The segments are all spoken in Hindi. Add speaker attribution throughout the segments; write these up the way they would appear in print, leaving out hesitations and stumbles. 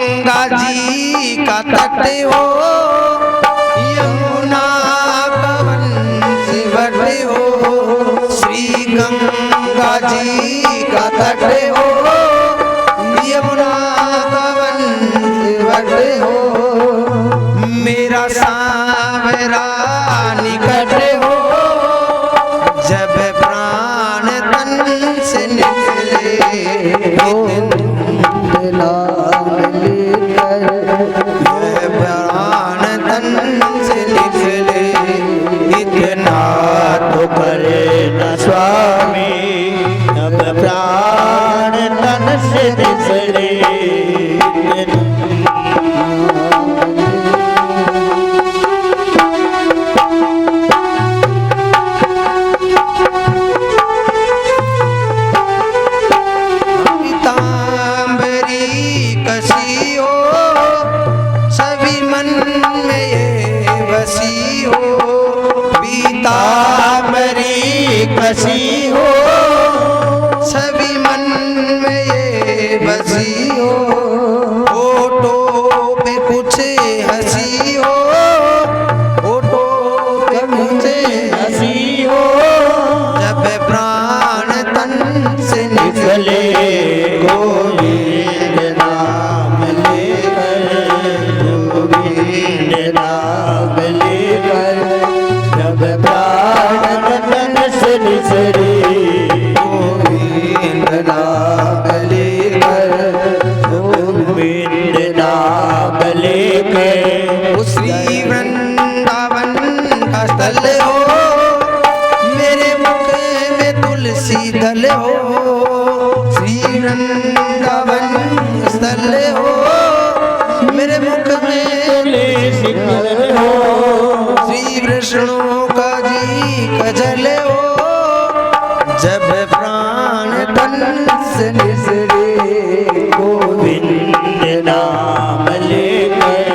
Speaker 1: गंगा जी का तट हो, यमुना का वंश वट हो। श्री गंगा जी का तट हो, यमुना का वंश वट हो। मेरा सांवरा निकट हो, जब प्राण तन से निकले। प्राण तन से निकले, इतना तो करे न स्वामी।
Speaker 2: अब प्राण तन से निकले,
Speaker 1: बसी हो, सभी मन में ये बसी हो। होठों पे कुछ हंसी हो, होठों पे कुछ हंसी हो। जब प्राण तन से निकले, गोविंद नाम लेकर, गोविंद नाम लेकर। जब प्राण तन से निकले, गोविंद नाम लेकर, गोविंद नाम लेकर। वो श्री वृंदावन का स्थल हो, मेरे मुख में तुलसी दल हो। श्री वृंदावन स्थल हो, मेरे मुख में तुलसी दल हो। श्री विष्णु का जी का जल हो, जब प्राण तन से निकले। गोविंद नाम लेकर,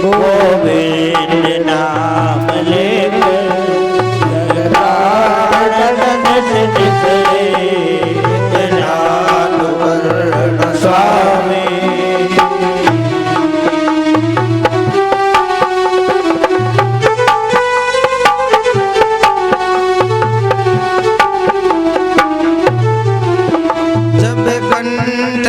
Speaker 1: गोविंद नाम लेकर। प्राण तन से निकले, इतना तो करना स्वामी।
Speaker 2: कंठ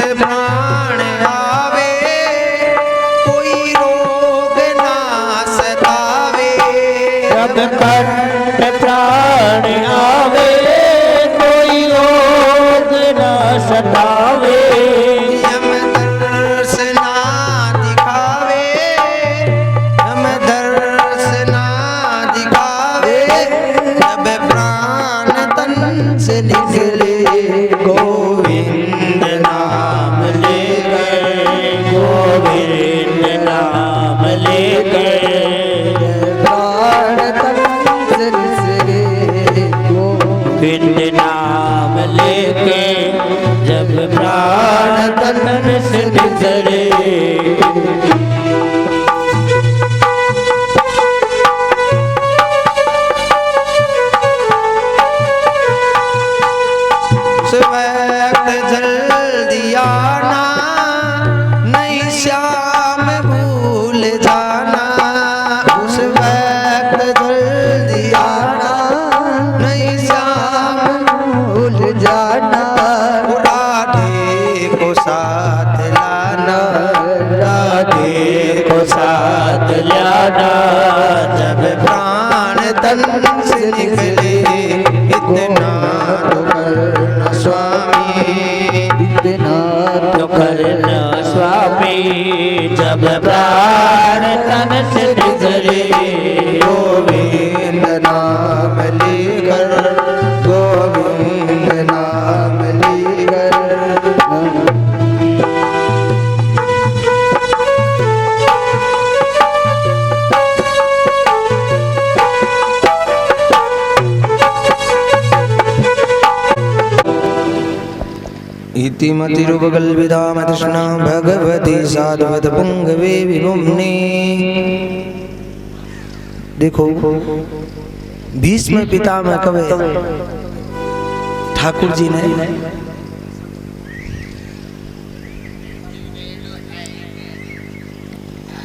Speaker 2: प्राण आवे, कोई रोग न सतावे।
Speaker 1: यम दर्श ना दिखावे, यम दर्श ना दिखावे। जब प्राण तन से निकले, गोविंद नाम लेकर, गोविंद नाम लेकर।
Speaker 2: गोविंद नाम लेके, जब प्राण तन से निकले।
Speaker 1: उस वक्त जल्दी आना, नहीं श्याम भूल जाना। उस वक्त जल्दी आना, नहीं श्याम भूल जाना। राधे को साथ लाना, राधे को साथ लाना। जब प्राण तन से निकले, इतना तो करना स्वामी, इतना
Speaker 2: तो करना स्वामी। जब प्राण तन से निकले,
Speaker 1: गोविंद नाम लेकर, गोविंद नाम लेकर। इति मतिरुपकल्पिता तृष्णा भगवती साधुवत पुंगवे विमुम्ने। देखो भीष्म पितामह कवे ठाकुर जी ने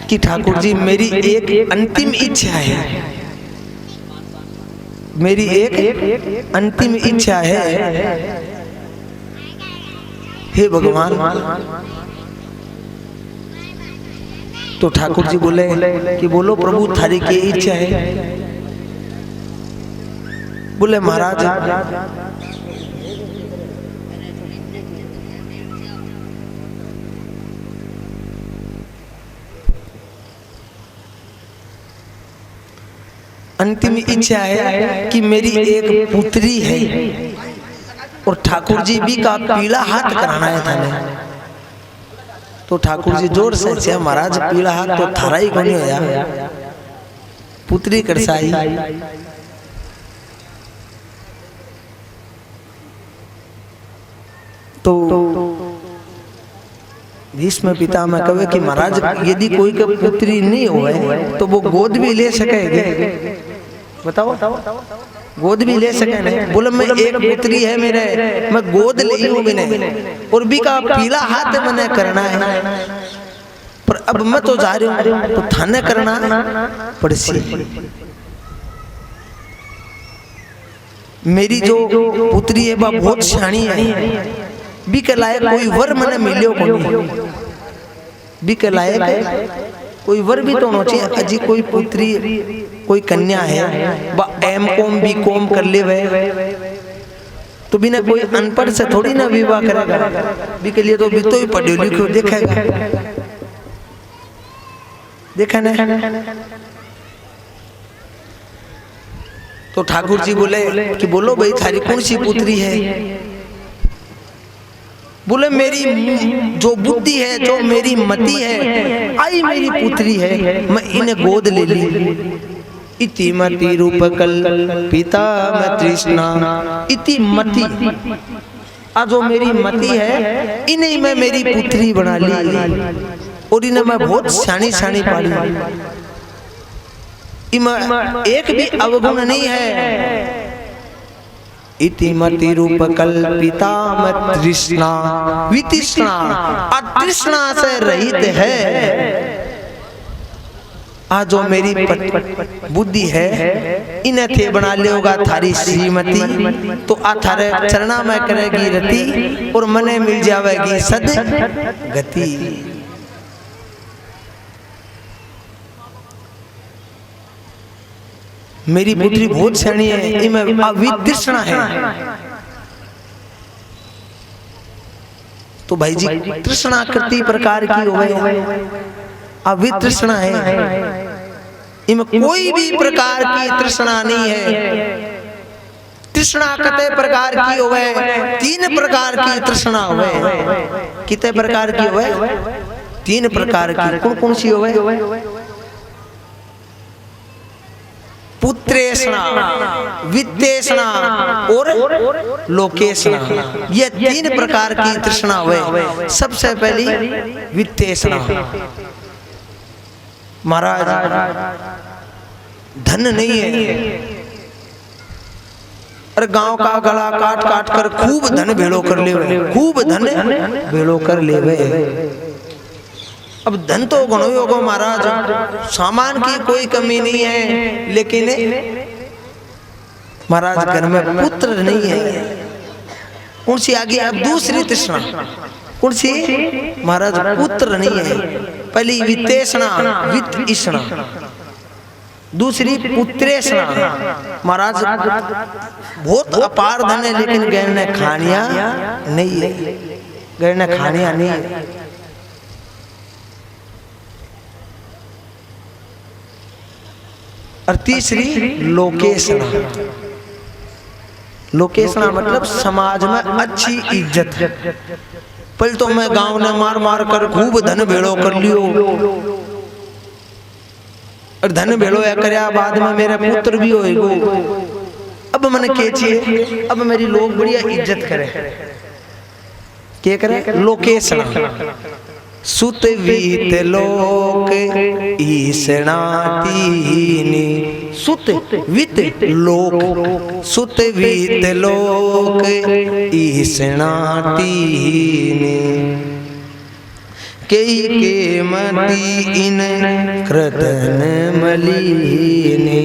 Speaker 1: कि ठाकुर जी मेरी एक अंतिम इच्छा है, मेरी एक अंतिम इच्छा है हे भगवान। तो ठाकुर जी बोले कि बोलो प्रभु थारी की इच्छा है। बोले महाराज अंतिम इच्छा है कि मेरी एक पुत्री है और ठाकुर जी भी का पीला हाथ कराना है थाने। तो ठाकुर जी जोर से छे महाराज पीला हाथ तो थारा ही कोनी होया, पुत्री करसाई। तो भीष्म पितामह कहे कि महाराज यदि कोई का पुत्री नहीं होए तो वो गोद भी ले सकेगी, बताओ गोद भी ले सके नहीं। बोले मैं एक पुत्री है मेरे, मैं गोद ली हूँ भी नहीं और भी का पीला हाथ मैंने करना है, पर अब मैं तो जा रही हूँ तो थाने करना पड़सी। मेरी जो पुत्री है वह बहुत सियाणी है, भी के लायक कोई वर मैंने मिलियो कोनी, भी के लायक कोई वर भी तो होना चाहिए। अजी कोई पुत्री कोई कन्या है वह M.Com B.Com कर ले वे तो बिना कोई अनपढ़ से थोड़ी ना विवाह करेगा, भी के लिए तो भी तो ही पढ़े लिखे देखेगा, देखा ना। तो ठाकुर जी बोले कि बोलो भाई थारी कौन सी पुत्री है। बोले मेरी जो बुद्धि है, जो मेरी मति है, आई मेरी पुत्री है, मैं इन्हें गोद ले ली। इति मति रूप कल पिता मैं तृष्णा, इति मति आ जो मेरी मति है इन्हें मैं मेरी पुत्री बना ली और इन्हें मैं बहुत सियाणी सियाणी पाली। इनमें एक भी अवगुण नहीं है। इति मति रूप कल्पिता मत तृष्णा वितृष्णा, अतृष्णा से रहित है। आज जो मेरी बुद्धि है इन्हें थे बना लेगा थारी श्रीमती, तो आ थारे चरणा में करेगी रति और मने मिल जावेगी सद गति। मेरी पुत्री बहुत सियाणी है, इनमें अवितृष्णा है। तो भाई जी तृष्णा कितनी प्रकार की होवे, अवितृष्णा है, इनमें कोई भी प्रकार की तृष्णा नहीं है। तृष्णा कितने प्रकार की होवे, 3 प्रकार की तृष्णा होवे। कितने प्रकार की होवे, 3 प्रकार की। कौन कौन सी होवे, पुत्रेषणा, वित्तेषणा और लोकेषणा, ये 3 प्रकार की तृष्णा हुए। सबसे पहली वित्तेषणा। महाराज धन नहीं है और गांव का गला काट काट कर खूब धन भेड़ो कर लेवे, खूब धन भेड़ो कर लेवे। अब धन तो घणो ही होगा महाराज, सामान की कोई कमी नहीं है, लेकिन महाराज घर में पुत्र नहीं है। कौन सी आगे अब दूसरी तृष्णा, कौन सी महाराज, पुत्र नहीं है। पहली वित्तेषणा, वित्त ईषणा, दूसरी पुत्रेषणा। महाराज बहुत अपार धन है लेकिन गहने खानिया नहीं है, गहने खानिया नहीं है। और तीसरी लोकेषणा। लोकेषणा मतलब समाज में अच्छी इज्जत। पहले तो मैं गांव ने मार मार कर खूब धन भेड़ो कर लियो और धन भेड़ो या करया बाद में मेरा पुत्र भी होएगो। अब मैंने के चाहिए, अब मेरी लोग बढ़िया इज्जत करे, क्या करे, लोकेषणा। सुत वीत लोक ईसणातीनी, सुत वित लोक, सुत वीत लोक ईसणातीनी। के मति इन कृतन मलिने।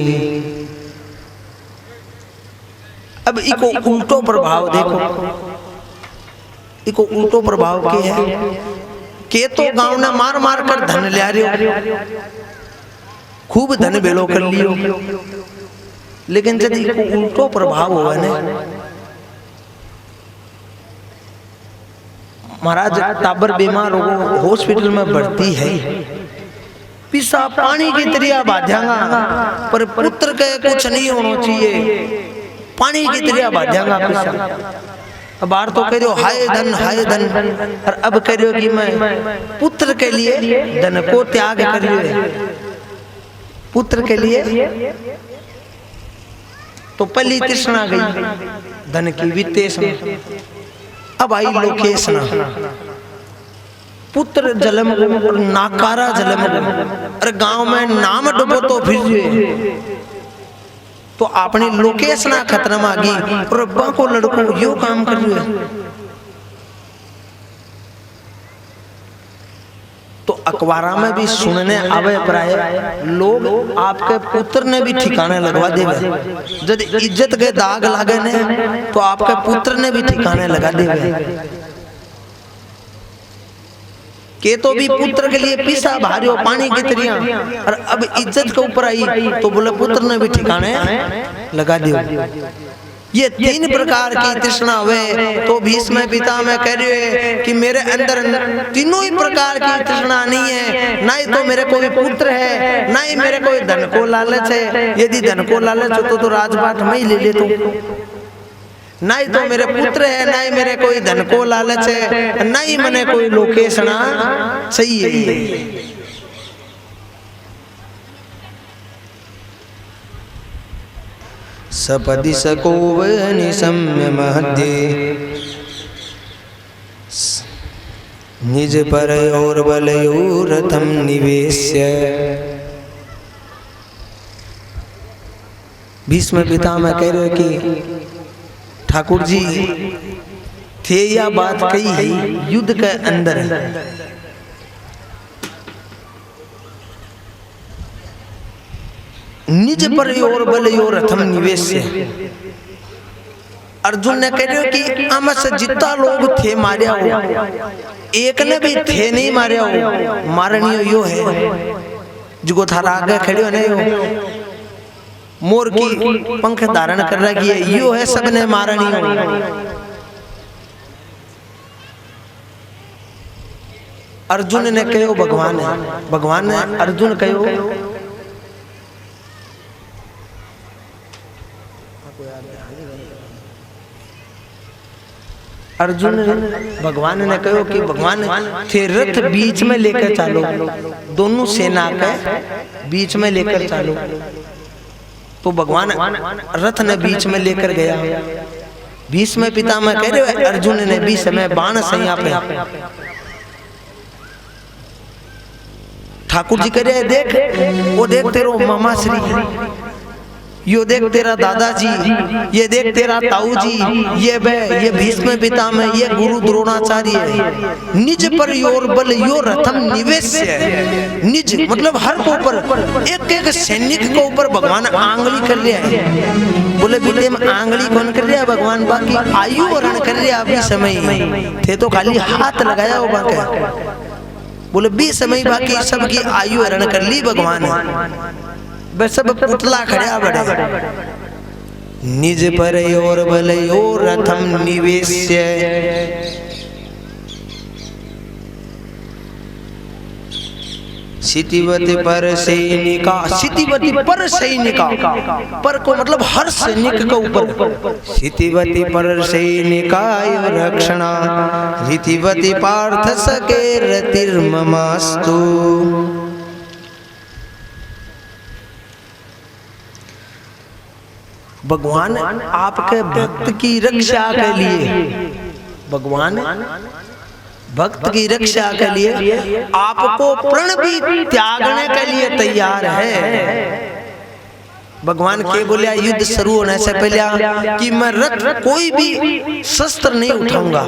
Speaker 1: अब इको उल्टो प्रभाव देखो, इको उल्टो प्रभाव के है के तो गांव ने मार मार कर धन लिया रहे, खूब धन बेलो कर लियो, लेकिन यदि इको उल्टो प्रभाव हुआ ने, महाराज टाबर बीमार हो हॉस्पिटल में भर्ती है, पिसा पानी की तरिया बाध्यांगा, पर पुत्र के कुछ नहीं होना चाहिए, पानी की तरिया बाध्यांगा पिसा। अब बार तो कह रहे हो हाय धन, और अब कह रहे हो कि मैं पुत्र के लिए धन को त्याग कर रही है, पुत्र के लिए। तो पहली तृष्णा गई धन की, वित्तेषणा। अब आई लोकेशना, पुत्र जलम और नाकारा जलम। अरे गांव में नाम डुबो तो फिर तो अपनी लोकेशना खत्म आ गई, और अब्बा को लड़को यो काम कर रहे हैं। तो अखबारा में भी सुनने आवे प्राय लोग आपके पुत्र ने भी ठिकाने लगवा देवे, जब इज्जत के दाग लागे ने तो आपके पुत्र ने भी ठिकाने लगा देवे। के तो भी पुत्र के लिए पीसा भारियो पानी की तरिया, और अब इज्जत के ऊपर आई तो बोले पुत्र ने भी ठिकाने लगा दियो। ये तीन प्रकार की तृष्णा हुए। तो भीष्म पितामह कह रहे हैं कि मेरे अंदर तीनों ही प्रकार की तृष्णा नहीं है, ना ही तो मेरे कोई पुत्र है, ना ही मेरे कोई धन को लालच है। यदि धन को लालच हो तो राजपाट मैं ही ले लेता हूँ। ना ही तो मेरे पुत्र है, ना ही मेरे कोई धन को लालच है, ना ही मैंने कोई लोकेशना चाहिए। सपदि सकोव निशम्य महद्ये निज पर और बलयोरथम निवेश्य। भीष्म पितामह कह रहे कि ठाकुर जी थे या बात कही है युद्ध के अंदर, निज पर और बल और रथम निवेश। अर्जुन ने कह रहे कि हम से जितना लोग थे मारिया हो, एक ने भी थे नहीं मारिया हो, मारनियो यो है जो थारा आगे खड़े हो नहीं हो, मोर की पंख धारण कर रखी है, यो है सबने मारनी हो। अर्जुन ने कहो भगवान है, भगवान ने अर्जुन कहो अर्जुन भगवान ने कहो कि भगवान थे रथ बीच में लेकर चलो, दोनों सेना के बीच में लेकर चलो। तो भगवान रथ ने बीच में लेकर गया। भीष्म पितामह कह रहे अर्जुन ने भी समय बाण सैया पे। ठाकुर जी कह रहे देख, वो देख तेरो मामा श्री, यो देख तेरा दादाजी, ये देख तेरा ताऊ जी, ये भीष्म पितामह, ये गुरु द्रोणाचार्य। निज पर योर बल यो रथम निवेश है। निज मतलब हर को ऊपर, एक एक सैनिक को ऊपर भगवान आंगली कर लिया है। बोले बेटे में आंगली कौन कर लिया भगवान, बाकी आयु वर्ण कर लिया अभी समय थे तो खाली हाथ लगाया हो बाकी। बोले 20 समय बाकी सबकी आयु हरण कर ली भगवान, बस सब पुतला खड़ा बड़े। निज पर और बल और रथम निवेश्य। सितिवती पर सैनिका, सितिवती पर सैनिका, पर को मतलब हर सैनिक के ऊपर। सितिवती पर सैनिका रक्षणा, रीतिवती पार्थ सके रतिर्ममास्तु। भगवान आपके भक्त की रक्षा के लिए, भगवान भक्त की रक्षा के लिए आपको प्रण भी त्यागने के लिए तैयार है। भगवान के बोलिया युद्ध शुरू होने से पहले कि मैं रथ कोई भी शस्त्र नहीं उठाऊंगा,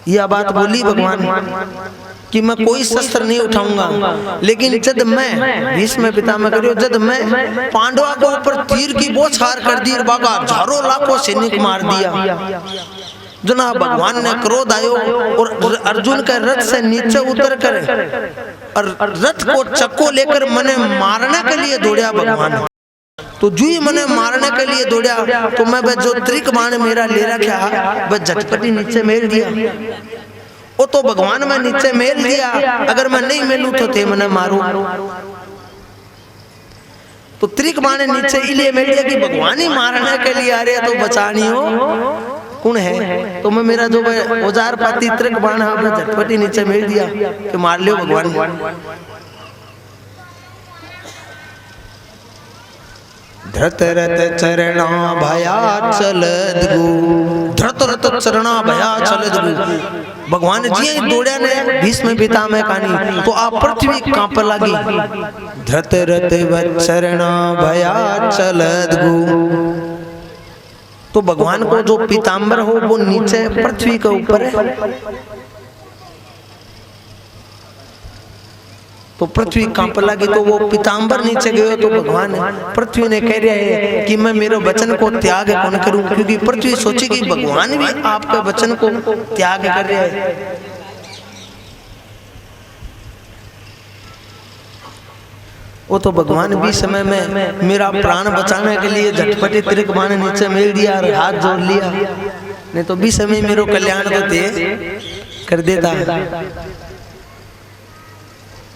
Speaker 1: यह बात बोली भगवान। कि मैं कोई शस्त्र नहीं उठाऊंगा, लेकिन जब मैं भीष्म पितामह करियो जब मैं पांडवा को ऊपर तीर की बौछार कर दी, बागा हजारों लाखों सैनिक मार दिया। जना भगवान ने क्रोध आयो और अर्जुन के रथ से नीचे उतर कर और रथ को चक्को लेकर मने मारने के लिए दौड़या भगवान। तो जो ही मने मारने के लिए दौड़या तो मैं जो त्रिक बाण मेरा ले रखा वह झटपटी नीचे मेल दिया। वो तो भगवान में नीचे मेल दिया, अगर मैं नहीं मेलू तो थे मने मारू। तो त्रिक बाण नीचे इसलिए मेल दिया कि भगवान ही मारने के लिए आ रहे तो बचानी हो कौन है। तो मैं मेरा जो औजार पाती त्रिक बाण है झटपटी नीचे मेल दिया कि मार लियो भगवान। धृत रथ चरणा भया चलद गु, धृत रथ चरणा भया चलद गु। भगवान जी दौड़या ने भीष्म पितामह कानी तो आप पृथ्वी कांप लगी। धृत रथ चरणा भया चलद गु। तो भगवान को जो पीताम्बर हो वो नीचे पृथ्वी के ऊपर है। तो पृथ्वी कांप लगी तो वो पीताम्बर नीचे गयो। तो भगवान पृथ्वी ने कह रहे हैं कि मैं मेरे वचन को त्याग कौन करूं, क्योंकि पृथ्वी सोची कि भगवान भी आपके वचन को त्याग कर रहे हैं। वो तो भगवान भी समय में मेरा प्राण बचाने के लिए झटपटे त्रिक बाण नीचे मेल दिया और हाथ जोड़ लिया, नहीं तो भी समय मेरो कल्याण तो दे कर देता।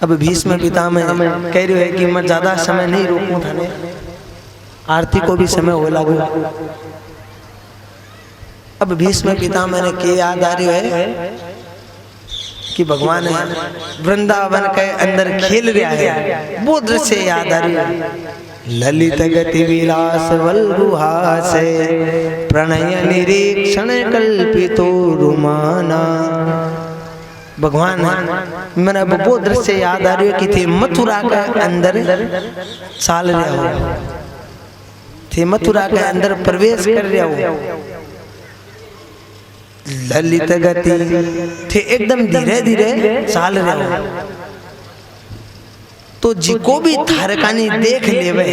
Speaker 1: अब भीष्म पितामह कह रहे हैं कि मैं ज्यादा समय नहीं रोकूं थाने, आरती को भी समय हो लागू। अब भीष्म पितामह ने के याद आ रही है कि भगवान वृंदावन के अंदर खेल रहा है, वो दृश्य याद आ रही है। ललित गति विलास वल्गुहासे प्रणय निरीक्षण कल्पितो रुमाना। भगवान मेरा वो दृश्य याद आ रही है कि थे मथुरा के अंदर चाल रहे हो, थे मथुरा के अंदर प्रवेश कर रहे हो। ललित गति थे एकदम धीरे धीरे चाल रहे हो। तो जिको भी थारकानी देख लेवे,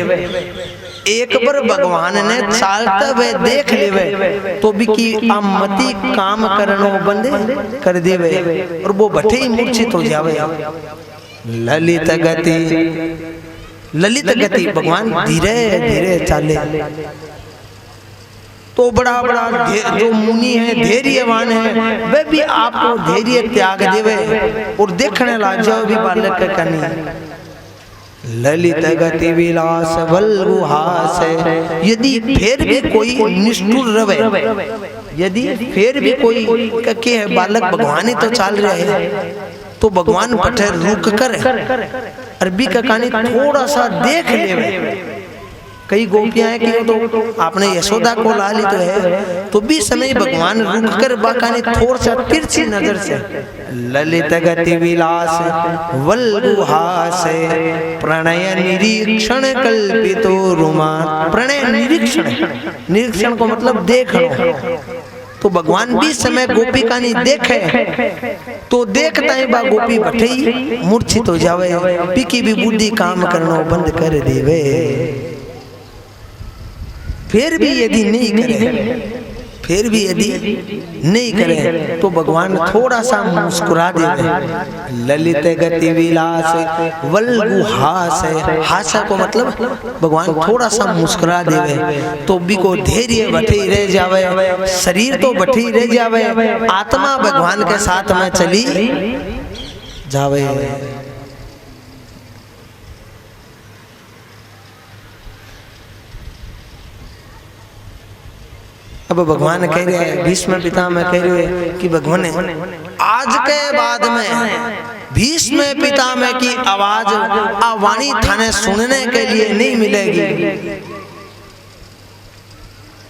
Speaker 1: एक बार भगवान ने चालते हुए देख लेवे तो भी की आमती काम करनो बंद कर देवे और वो बठे ही मूर्छित हो जावे। ललित गति, ललित गति भगवान धीरे धीरे चाले। तो बड़ा बड़ा जो मुनि है धैर्यवान है वे भी आपको धैर्य त्याग देवे और देखने लग जाओ भी बालक के कनी। ललित गति विलास वल्गुहास, यदि फिर भी कोई निष्ठुर रवे, यदि फिर भी कोई के है बालक भगवान ही तो चाल रहे हैं, तो भगवान पठे रुक कर अरबी का कहानी थोड़ा सा देख लेवे। कई गोपियां हैं कि तो आपने यशोदा को ला ली तो है, तो भी समय भगवान रुक कर बाकानी थोड़ा सा तिरछी नजर से ललित गति विलास वल्गुहास प्रणय निरीक्षण कल्पितो रुमान। प्रणय निरीक्षण, निरीक्षण को मतलब देख लो। तो भगवान भी समय गोपी का नहीं देखे तो देखता ही बा गोपी बठई मूर्छित हो जावे, पीकी भी बुद्धि काम करना बंद कर देवे। फिर भी यदि नहीं करे, फिर भी यदि नहीं करे तो भगवान थोड़ा सा मुस्कुरा देवे। ललित गति विलास वल्गुहास, हासा को मतलब भगवान थोड़ा सा मुस्कुरा देवे तो भी को धैर्य बठी रह जावे, शरीर तो बठी रह जावे, आत्मा भगवान के साथ में चली जावे। अब भगवान कह रहे हैं, भीष्म पितामह कह रहे हैं कि भगवान आज के बाद में भीष्म पितामह की आवाज आवाणी थाने सुनने के लिए नहीं मिलेगी।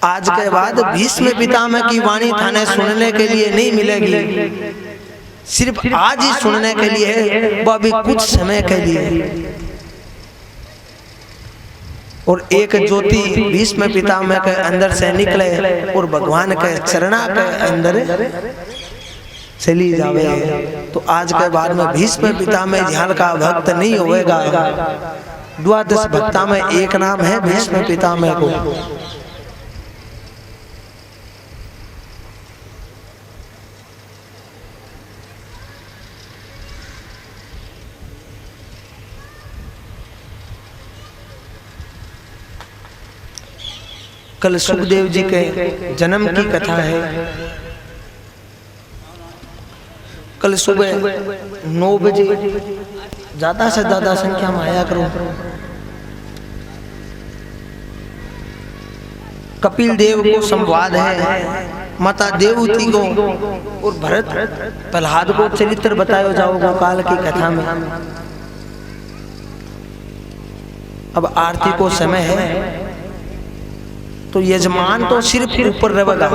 Speaker 1: आज के बाद भीष्म पितामह की वाणी थाने सुनने के लिए नहीं मिलेगी, सिर्फ आज ही सुनने के लिए है, वो अभी कुछ समय के लिए। और एक ज्योति भीष्म पितामह के अंदर से निकले और भगवान के चरणा के अंदर चली जावे। तो आज के बाद में भीष्म पितामह ध्यान का भक्त नहीं होएगा। द्वादश भक्ता में एक नाम है भीष्म पितामह को। कल सुखदेव जी के जन्म की कथा है। कल सुबह 9 बजे ज्यादा से ज्यादा संख्या में आया करो। कपिल देव को संवाद है, माता देवहूति को और भरत प्रहलाद को चरित्र बताया जाओगा काल की कथा में। अब आरती को समय है, तो यजमान तो सिर्फ ऊपर रहेगा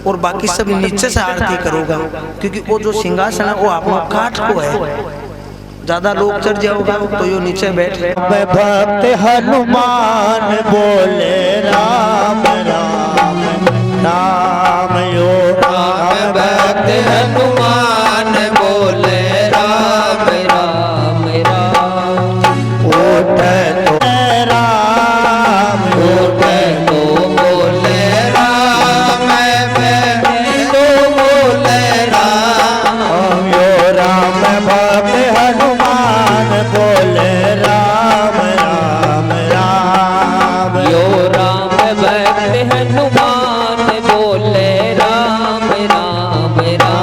Speaker 1: और बाकी सब नीचे से आरती करोगा, क्योंकि वो जो सिंहासन है वो आपको काठ को है। ज्यादा लोग चढ़ जाओगा तो यो नीचे बैठ।
Speaker 2: भक्त हनुमान बोले राम राम राम यो राम। भक्त हनुमान बोले राम राम राम। उठ तो राम, उठ तो बोले राम, तो बोले राम यो राम। भक्त हनुमान बोले राम राम राम यो राम। भक्त हनुमान बोले राम राम राम।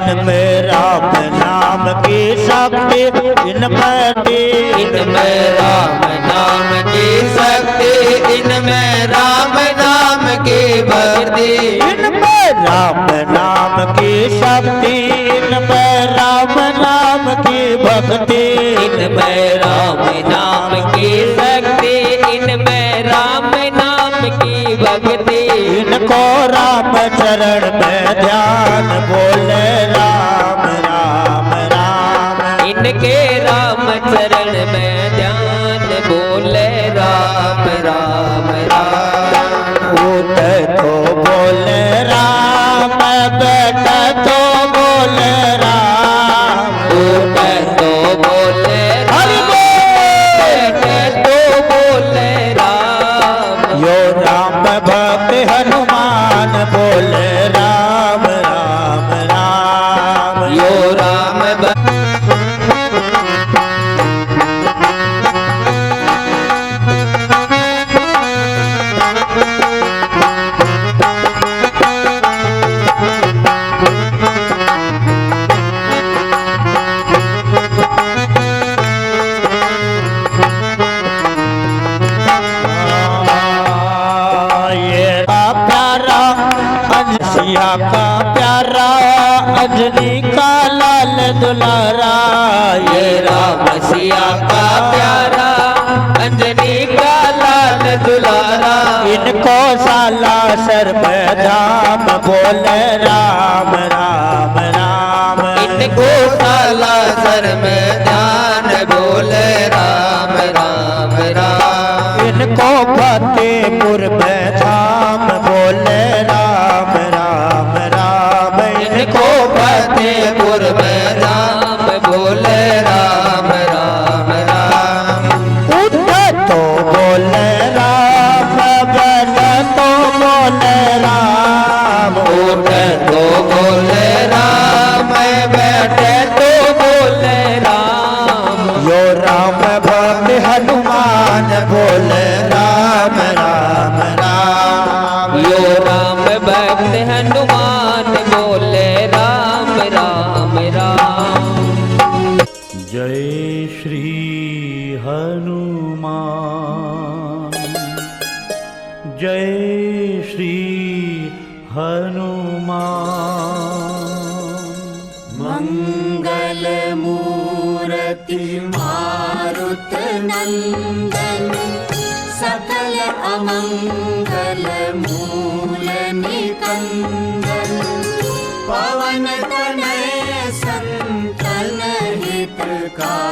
Speaker 2: इनमें राम नाम की शक्ति, इनमें राम नाम की शक्ति, इनमें राम नाम की भक्ति। इनमें राम नाम की शक्ति, इनमें राम नाम की भक्ति। इनमें राम नाम की शक्ति, इनमें राम नाम की भक्ति। इनको राम चरण में ध्यान बोले राम राम राम। इनके राम चरण में ध्यान बोले राम राम राम। उठ तो बोले राम, बैठ तो बोले राम। उठ तो बोले राम, बैठ तो बोले राम यो राम। भक्त हनुमान बोले राम राम राम यो राम। सिया का प्यारा अंजनी का लाल दुलारा। ये राम सिया का प्यारा अंजनी का लाल दुलारा। इनको साला सर में धाम बोले राम राम राम। इनको साला सर में ध्यान बोले राम राम राम। इनको फतेहपुर में धाम बोले राम राम राम। इनको फतेहपुर में धाम बोले राम राम राम। उठ तो बोले राम, बैठ तो बोले राम। उठ तो बोले राम, बैठ तो बोले राम यो राम। भक्त हनुमान बोले राम राम राम यो राम। भक्त हनुमान बोले राम राम राम। जय श्री हनुमान, जय श्री हनुमान। मंगल
Speaker 3: नंदन सकल अमंगल मूल निकंदन पवन तनय संतन हितकारी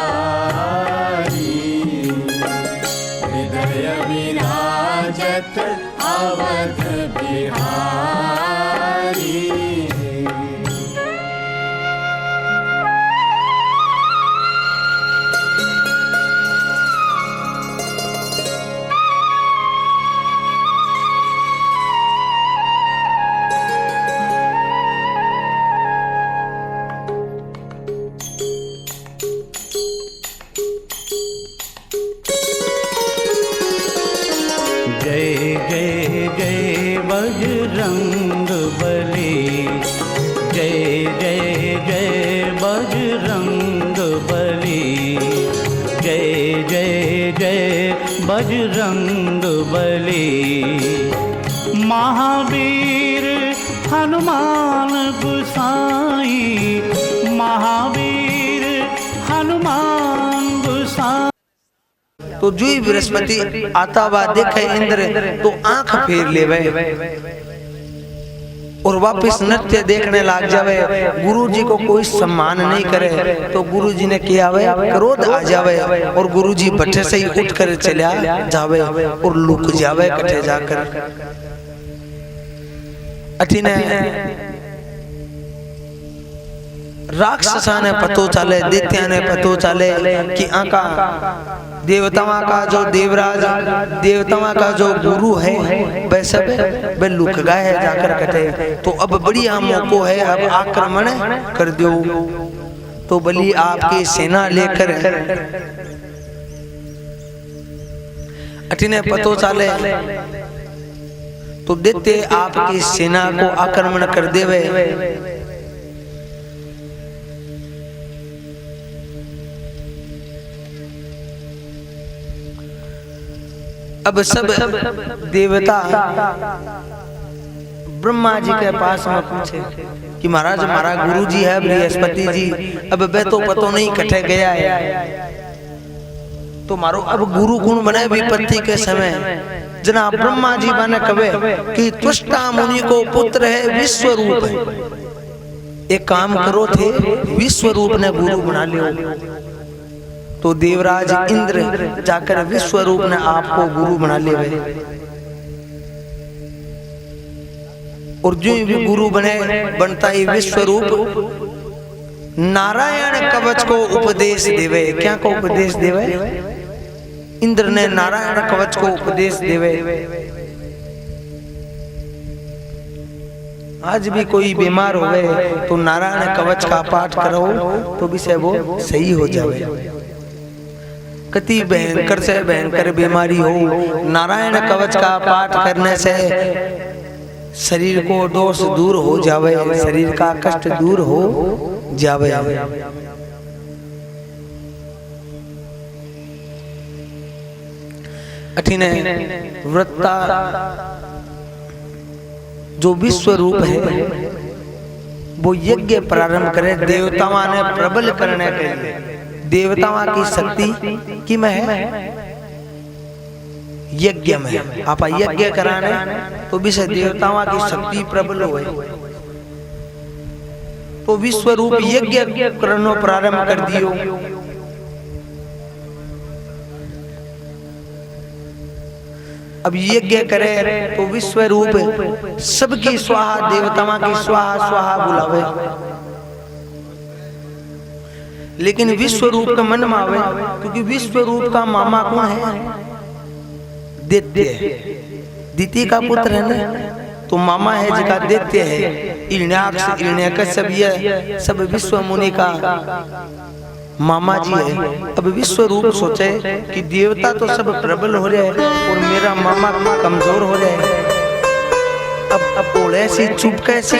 Speaker 3: हृदय विराजत अवध बिहारी।
Speaker 4: जय जय जय बजरंग बली, जय जय जय बजरंग बली, जय जय जय बजरंग बली। महावीर हनुमान गोसाई, महावीर हनुमान गोसाई।
Speaker 1: तो जो ही बृहस्पति आता हुआ देखे इंद्र तो आंख फेर लेवे और वापस नृत्य देखने लग जावे। गुरु जी को कोई सम्मान नहीं करे तो गुरु जी ने किया वे क्रोध आ जावे और गुरु जी भट्टे से ही उठ कर चला जावे और लुक जावे कटे जाकर। अठीने राक्षसा ने पतो चले, दैत्या ने पतो चले कि आका देवताओं का जो देवराज, देवताओं का जो गुरु है वह सब वह लुक गए है जाकर कटे। तो अब बढ़िया मौको है, अब आक्रमण कर दो। तो बलि आपकी सेना लेकर अठीने पतो चले तो दैत्य आपकी सेना को आक्रमण कर देवे। अब सब देवता ब्रह्मा जी के पास में पूछे कि महाराज हमारा गुरु जी है बृहस्पति जी, अब वे तो पतो नहीं कटे गया है, तो मारो अब गुरु गुण बने विपत्ति के समय। जना ब्रह्मा जी बने कवे कि तुष्टा मुनि को पुत्र है विश्व रूप है, एक काम करो थे विश्व रूप ने गुरु बना लियो। तो देवराज इंद्र जाकर विश्व रूप ने आपको गुरु बना ले। और जो भी गुरु बने बनता ही विश्व रूप नारायण कवच को उपदेश देवे। क्या को उपदेश देवे? इंद्र ने नारायण कवच को उपदेश देवे। आज भी कोई बीमार हो गए तो नारायण कवच का पाठ करो तो भी से वो सही हो जाए। कति भयंकर से भयंकर बीमारी हो, नारायण कवच का पाठ करने से शरीर को दोष दूर हो जावे, शरीर का कष्ट दूर हो जावे। अठीने वृत्ता जो विश्व रूप है वो यज्ञ प्रारंभ करे देवताओं ने प्रबल करने के लिए। देवताओं की शक्ति कि में है यज्ञ में। आप यज्ञ कराने तो विश्व देवताओं की शक्ति प्रबल हो, तो विश्व रूप यज्ञ करनो प्रारंभ कर दियो। अब यज्ञ करे तो विश्व रूप सबकी स्वाहा, देवताओं की स्वाहा स्वाहा बुलावे। लेकिन विश्व रूप का मन में आवे, क्योंकि विश्व रूप का मामा कौन है? दैत्य है, दिति का पुत्र है ना, तो मामा है जिसका दैत्य है। हिरण्याक्ष, हिरण्यकश्यप ये सब विश्व मुनि का मामा जी है। अब विश्व रूप सोचे कि देवता तो सब प्रबल हो रहे हैं और मेरा मामा कमजोर हो रहे हैं। अब बोले सी चुप कैसे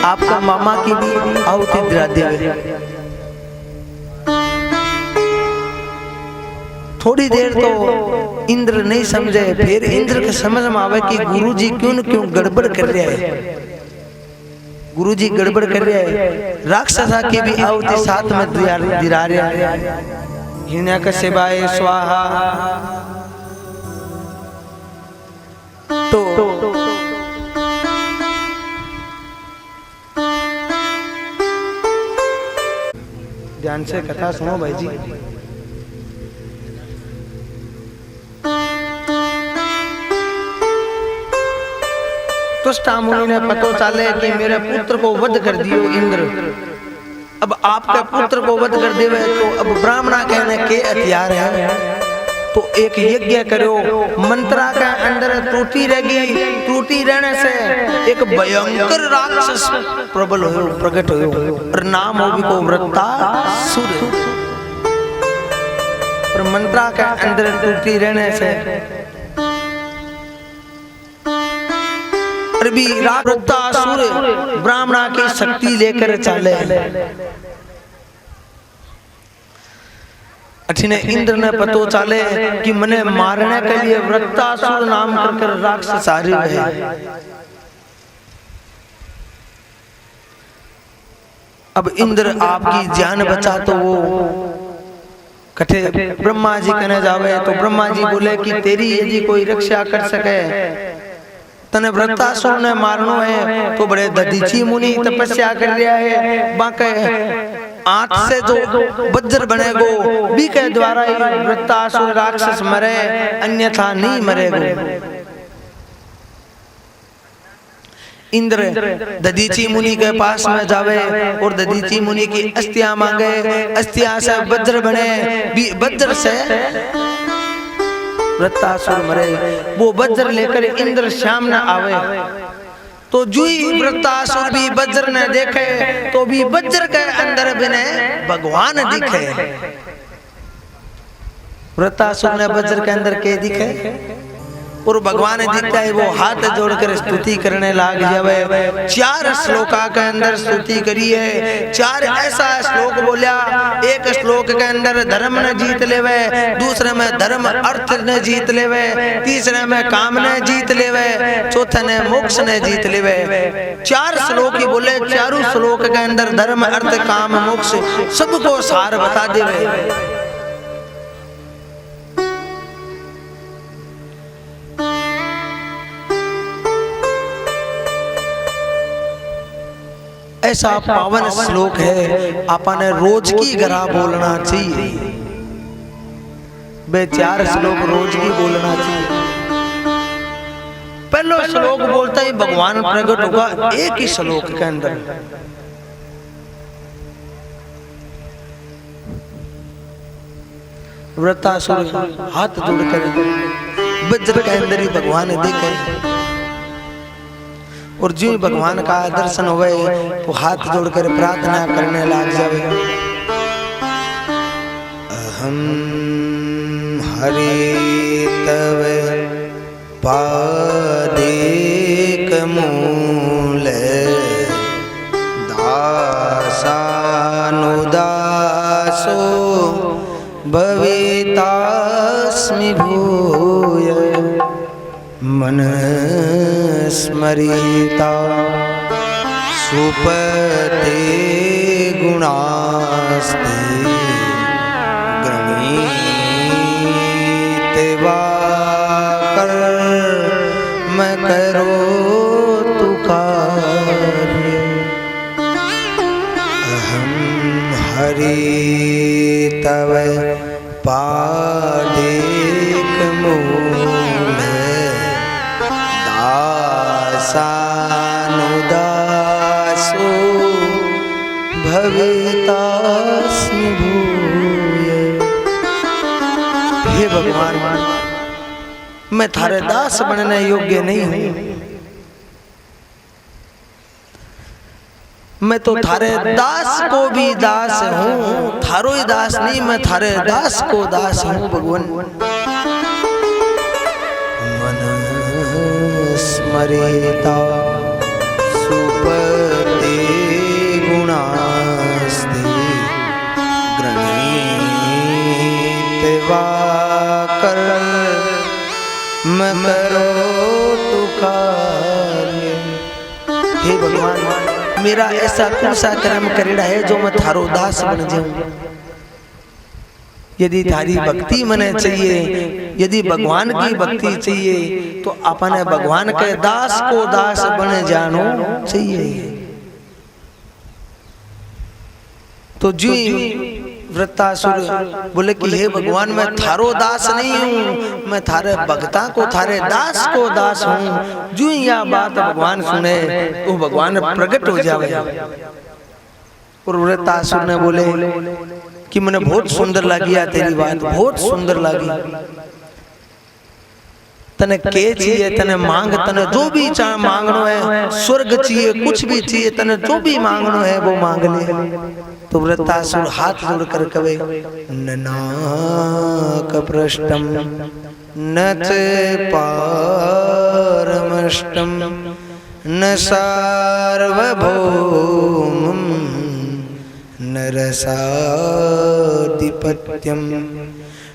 Speaker 1: आपका मामा की भी आहुति दिला देवे। थोड़ी देर तो इंद्र नहीं समझे, फिर इंद्र के समझ में आवे कि गुरुजी क्यों गड़बड़ कर रहे हैं। गुरुजी गड़बड़ कर रहे हैं। राक्षसा की भी आहुति साथ में दिला रहे हैं। हिरण्यकशिपाय स्वाहा। तो ध्यान से कथा सुनो भाई जी। तुष्टा मुनि ने पतो चाले कि मेरे पुत्र को वध कर दियो इंद्र। अब आपके पुत्र को वध कर देवे तो अब ब्राह्मणा कहने के हथियार है, तो एक यज्ञ करो। मंत्रा के अंदर त्रुटि रहेगी, त्रुटि रहने से एक भयंकर राक्षस प्रबल हो प्रकट हो, और नाम होगी को वृत्तासुर। पर मंत्रा के अंदर त्रुटि रहने से भी वृत्तासुर ब्राह्मणा की शक्ति लेकर चले। अठिने इंद्र ने पतो चाले कि मने मारने के लिए वृत्तासुर नाम कर राक्षस आ रहे है। अब इंद्र आपकी जान बचा तो वो कठे ब्रह्मा जी कहने जावे, तो ब्रह्मा जी बोले कि तेरी यदि कोई रक्षा कर सके तने वृत्तासुर ने मारनो है, तो बड़े दधीची मुनि तपस्या कर लिया है। बाके आंख से जो वज्र बनेगो भी के द्वारा ही वृत्तासुर राक्षस मरे, अन्यथा नहीं मरेगो। इंद्र दधीची मुनि के पास में जावे और दधीची मुनि की अस्थियां मांगे। अस्थियां से वज्र बने, वज्र से वृत्तासुर मरे। वो वज्र लेकर इंद्र सामने आवे, तो जुई वृत्तासुर भी वज्र ने देखे, तो भी वज्र के अंदर बिने भगवान दिखे। वृत्तासुर ने वज्र के अंदर के दिखे और भगवान दिखता है, वो हाथ जोड़कर स्तुति करने लग जावे। 4 श्लोका के अंदर स्तुति करी है। 4 ऐसा श्लोक बोलिया। एक श्लोक के अंदर धर्म ने जीत लेवे, दूसरे में धर्म अर्थ ने जीत लेवे, तीसरे में काम ने जीत लेवे, चौथे ने मोक्ष ने जीत लेवे। 4 श्लोक ही बोले। 4 श्लोक के अंदर धर्म अर्थ काम मोक्ष सबको सार बता देवे। ऐसा पावन श्लोक है, आपने रोज की गरा बोलना चाहिए। बे 4 श्लोक रोज की बोलना चाहिए। पहला श्लोक बोलता ही भगवान प्रकट होगा एक ही श्लोक के अंदर। वृत्तासुर हाथ जोड़कर वज्र के अंदर ही भगवान देखे, और जो भगवान का दर्शन हुए तो हाथ जोड़कर प्रार्थना करने लग जावे। अहम हरे तव पादेक मूल दासानुदासो भवितास्मि भूय मन स्मरिता सुपते गुणास्ते गणित वाकर मैं करो तु कार्य। अहम हरि तव पादेक मूल दासानुदासो भवितास्मि भूय। हे भगवान, मैं थारे दास बनने योग्य नहीं हूं। मैं तो थारे दास को भी दास हूं, थारो ही दास नहीं, मैं थारे दास को दास हूं भगवान। स्मरिता सुपते गुणास्ते गणित वाकर मैं करो तु कार्य। हे भगवान, मेरा ऐसा कौन सा कर्म करेड़ा है जो मैं थारो दास बन जाऊं। यदि थारी भक्ति मने चाहिए, यदि भगवान की भक्ति चाहिए तो अपने भगवान के दास को दास बन जानो चाहिए। तो जी वृत्तासुर बोले कि हे भगवान, मैं थारो दास नहीं हूँ, मैं थारे भक्ता को, थारे दास को दास हूँ। जो यह बात भगवान सुने तो भगवान प्रकट हो जावे। और वृत्तासुर ने बोले कि मैंने बहुत सुंदर लगी तेरी बात, बहुत सुंदर लगी। तने के चाहिए, तने मांग, तने जो भी मांगनो है, स्वर्ग चाहिए, कुछ भी चाहिए, तने जो भी मांगनो है वो मांग ले। तो वृत्तासुर हाथ जोड़कर कहे, ननाक पृष्ठम न च पारमष्टम न सार्वभौमं न रसाधिपत्यम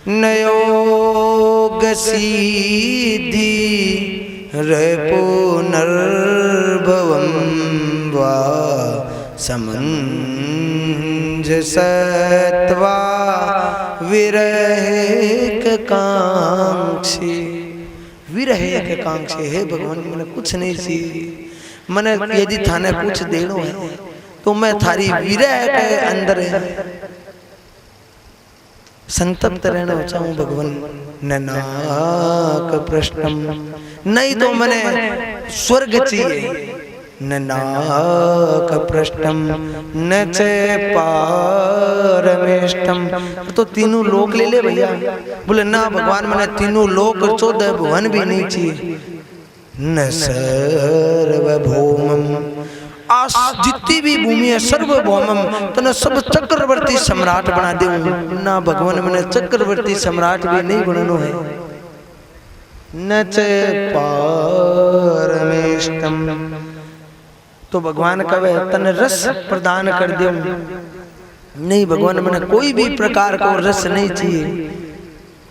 Speaker 1: न योग सिद्धि पुनर्भवं वा समंजसत्वा विरहेक कांक्षी। विरहेक कांक्षी, हे भगवान मैंने कुछ नहीं चाहिए, मैंने यदि थाने कुछ देनो है तो मैं थारी विरह के अंदर संतप्त रहना चाहूं भगवान। ननाक पृष्ठम, नहीं तो मैंने स्वर्ग चाहिए, ननाक पृष्ठम न च पारमेष्टम, तो तीनों लोक ले ले भैया। बोले ना भगवान, मैंने तीनों लोक 14 भुवन भी नहीं चाहिए। न सर्वभौमम, जितनी भी भूमि है सर्वभौमम, तो न सब चक्रवर्ती सम्राट बना दे। ना भगवान, मैंने चक्रवर्ती सम्राट भी नहीं बनानो है। न च पारमेष्टम, तो भगवान कहे तन रस प्रदान कर दे। नहीं भगवान, मैंने कोई भी प्रकार को रस नहीं चाहिए,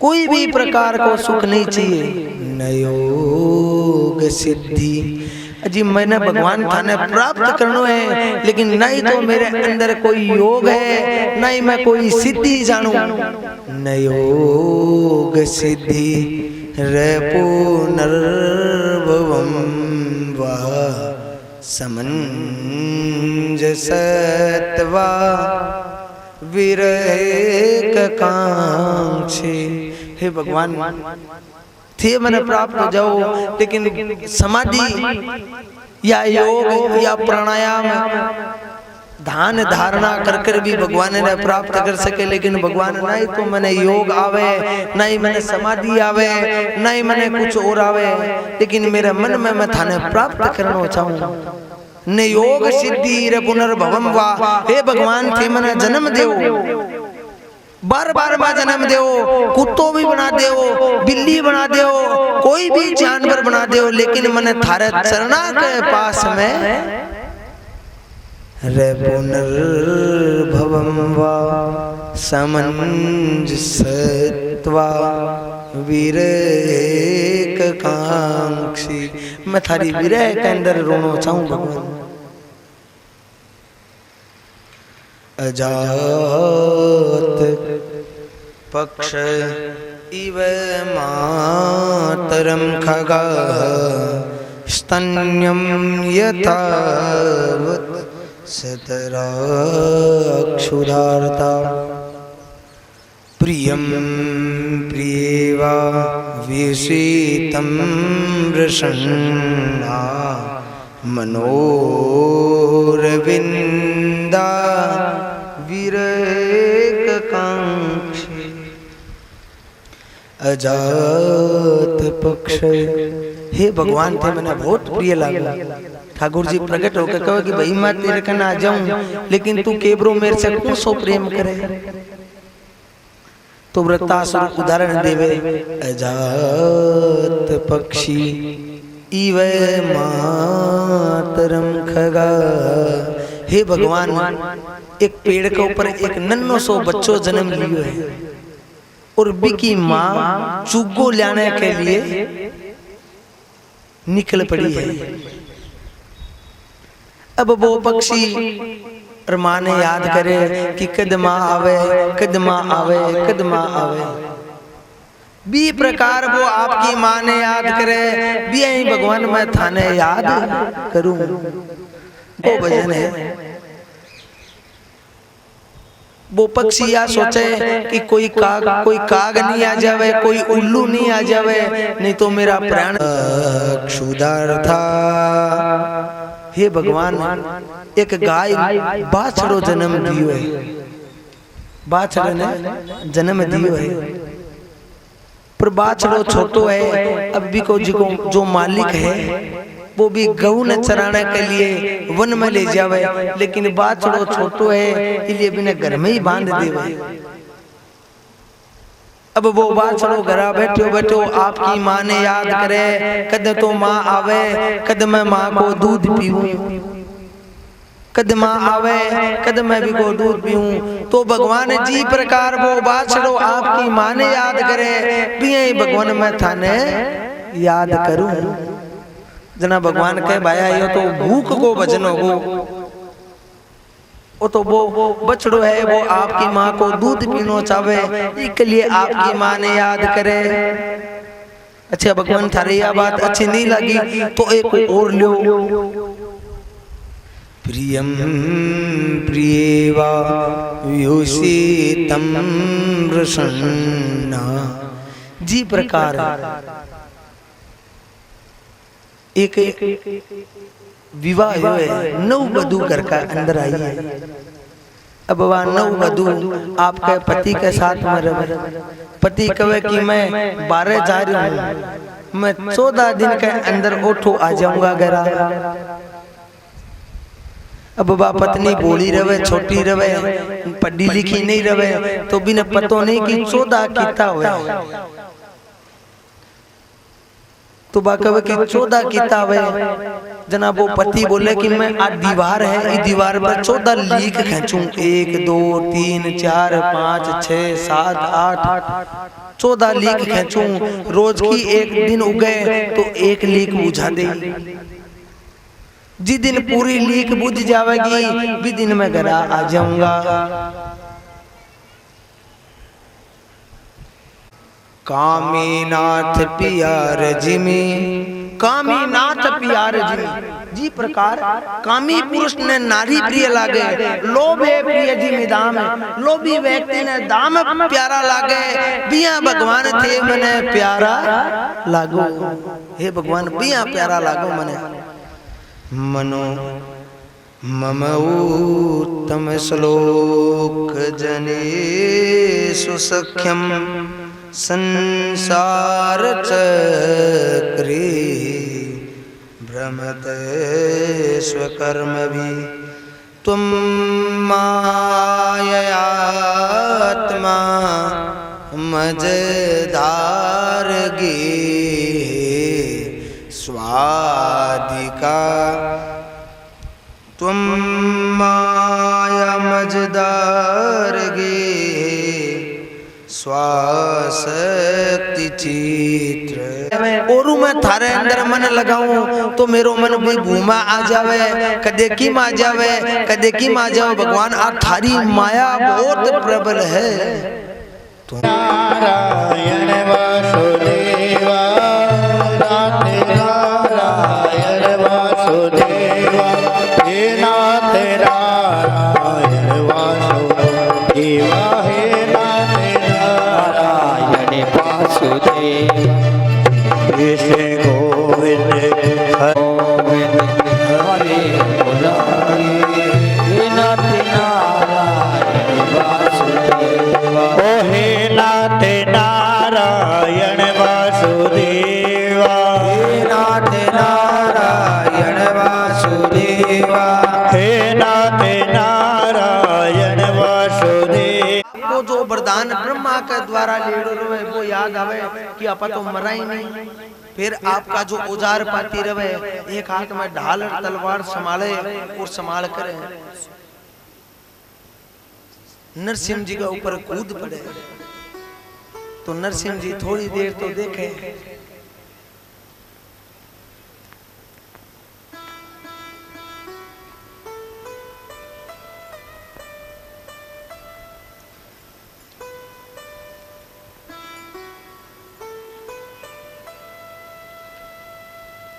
Speaker 1: कोई भी प्रकार को सुख नहीं चाहिए। न योग सिद्धि, जी मैंने भगवान थाने प्राप्त करनो है, लेकिन नहीं तो मेरे अंदर कोई योग है, नहीं मैं कोई सिद्धि जानू। न योग सिद्धि पुनर्भवं वा समंजसत्वा विरहेक कांक्षी। हे भगवान, थे मैंने प्राप्त हो जाओ, लेकिन समाधि या योग या प्राणायाम ध्यान धारणा कर कर भी भगवान ने प्राप्त कर सके। लेकिन भगवान नहीं तो मैंने योग आवे, नहीं मैंने समाधि आवे, नहीं मैंने कुछ और आवे, लेकिन मेरे मन में मैं थाने प्राप्त करना चाहूँ। न योग सिद्धि रे पुनर्भवम वा, हे भगवान थे मैंने जन्म देव, बार बार मां जन्म दो, कुत्तो भी बना दो, बिल्ली बना दो, कोई भी जानवर बना दो, लेकिन मैंने थारे चरणा के पास में रे पुनर्भवं वा समंजसत्वा विरहेक कांक्षी। मैं थारी विरह के अंदर रोना चाहूं भगवान। अजात पक्ष इव मातरं खगा स्तन्यं यथावत् सतराक्षुधार्ता प्रियं प्रियेवा विषितं वृषण्णा मनोरविन्दा विरहेक कांक्षी। अजात पक्ष, हे भगवान थे मैंने बहुत प्रिय लगा। ठाकुर जी प्रकट होकर कहो कि भाई मैं तेरे कन आ जाऊं, लेकिन तू केबरो मेरे से कौन सो प्रेम करे। तो वृत्तासुर उदाहरण देवे, अजात पक्षी इव मातरम खगा। हे भगवान, एक पेड़ के ऊपर एक नन्नो सो बच्चों जन्म लियो है, और बिकी माँ चुग्गो लाने के लिए निकल पड़ी है। अब वो पक्षी और माँ ने याद करे कि कद माँ आवे, कद माँ आवे, कद माँ आवे। बी प्रकार वो आपकी माँ ने याद करे, भी यही भगवान मैं थाने याद करूं। वो भजन है। वो पक्षी या सोचे कि कोई काग नहीं आ जावे, कोई उल्लू नहीं आ जावे, नहीं तो मेरा प्राण क्षुधार्था। हे भगवान, एक गाय बाछड़ो जन्म दियो है, बाछड़े ने जन्म दियो है, पर बाछड़ो छोटो है। अब भी को जो मालिक है वो भी गऊ न चराने के लिए वन में ले जावे, लेकिन बाछड़ो छोटो है इसलिए बिना घर में ही बांध देवे। अब वो बाछड़ो घरा बैठो बैठो आपकी माँ ने याद करे, कद तो माँ आवे, कद मैं माँ को दूध पीऊं, कद माँ आवे, कद मैं भी को दूध पीऊं। तो भगवान जी प्रकार वो बाछड़ो आपकी माँ ने याद करे, भी भगवान मैं थाने याद करूं। जना भगवान कहे भाया यो तो भूख को भजन हो, वो तो वो बछड़ो है वो आपकी माँ को दूध पीनो चाहे, इसके लिए आपकी माँ ने याद करे। अच्छा भगवान थारी यह बात अच्छी नहीं लगी तो एक और लो। प्रियम प्रियवा योषितम रसन्ना। जी प्रकार एक विवाह है, नौ वधू घर का अंदर आई है। अब वह नौ वधू आपके पति के साथ में रहे। पति कहे कि मैं 12 जा रही हूँ, मैं 14 दिन के अंदर ओठो आ जाऊंगा घर। अब वह पत्नी बोली रवे, छोटी रवे, पढ़ी लिखी नहीं रवे, तो बिना पतो नहीं कि 14 किता हुआ। तो बाकवे की 14 किताब है। जनाब वो पति बोले कि मैं आज दीवार है, इस दीवार पर 14 लीक खींचूं, 1 2 3 4 5 6 7 8 14 लीक खींचूं। रोज की एक दिन उगे तो एक लीक बुझा दे। जिस दिन पूरी लीक बुझ जाएगी भी दिन में घर आ जाऊंगा। कामीनाथ प्यार जिमी, कामीनाथ प्यार जिमी। जी प्रकार कामी पुरुष ने नारी प्रिय लागे, लोभे प्रिय जिमी दाम। लोभी व्यक्ति ने दाम प्यारा लागे, बिया भगवान थे मने प्यारा लागो। हे भगवान बिया प्यारा लागो मने। मनो मम उत्तम श्लोक जने सुसख्यम संसार चक्रे भ्रमते स्वकर्म भी तुम माययात्मा मजदार गे स्वादिका। तुम माया मजदार गे स्वाशक्ति चित्र। और मैं थारे अंदर मन लगाऊं तो मेरो मन भी घूमा आ जावे, कदे की मा जावे, कदे की मा जावे। भगवान आप थारी माया बहुत प्रबल है।
Speaker 2: नारायण वासुदेवा, नारायण वासुदेवा, हे नाथ नारायण वासुदेवा, हे नाथ नारायण वासुदेवा। कृष्ण गोविंद गोविंद हरे मुरारी, हे नाथ नारायण वासुदेवा। ओ हे नाथ नारायण वासुदेवा,
Speaker 1: हे नाथ नारायण वासुदेवा,
Speaker 2: हे नाथ नारायण वासुदेवा।
Speaker 1: वो जो वरदान ब्रह्मा के द्वारा ले रहे वो याद आवे कि आपा तो मरा ही नहीं। फिर आपका जो औजार पाती रहे, एक हाथ में ढाल और तलवार संभाले और संभाल करे नरसिंह जी के ऊपर कूद पड़े। तो नरसिंह जी थोड़ी देर तो देखे,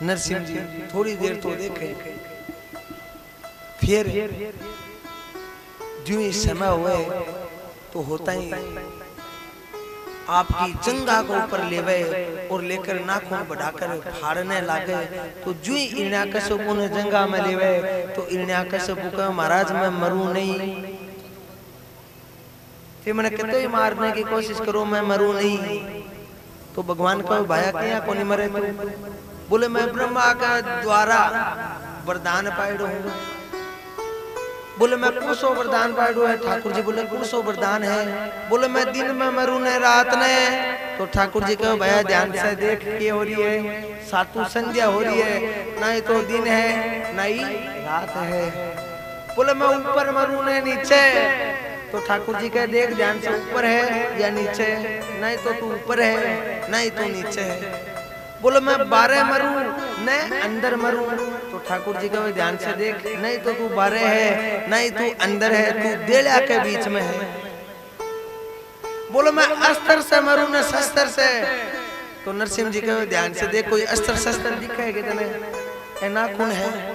Speaker 1: नरसिंह जी थोड़ी देर तो देखे, फिर जो ही समय हुए तो होता ही आपकी जंघा को ऊपर लेवे और लेकर नाखून बढ़ाकर फाड़ने लागे। तो जो ही हिरण्याकश्यप ने जंघा में लेवे तो हिरण्याकश्यप कहे महाराज मैं मरूं नहीं। फिर मैंने कितने ही मारने की कोशिश करो मैं मरूं नहीं। तो भगवान कहो भाया क्या को नहीं मरे तू? बोले मैं ब्रह्मा का द्वारा वरदान पायड़ो हूँ। बोले मैं कुसो वरदान पायड़ो है। ठाकुर जी बोले कुसो वरदान है। बोले मैं दिन में मरूं ने रात ने। तो ठाकुर जी कहो भैया ध्यान से देख के हो रही है, सातु संध्या हो रही है, ना ही तो दिन है ना ही रात है। बोले मैं ऊपर मरूं ने नीचे। तो ठाकुर जी कहे देख ध्यान से ऊपर है या नीचे, नहीं तो तू ऊपर है नहीं तो नीचे है। बोले मैं 12 मरूं न अंदर मरूं। तो ठाकुर जी कहे ध्यान से देख, नहीं तो तू 12 है नहीं तू अंदर है, तू देला के बीच में है। बोले मैं अस्त्र से मरूं न शस्त्र से। तो नरसिंह जी कहे ध्यान से देख कोई अस्त्र शस्त्र दिखाए कितने नाखून है।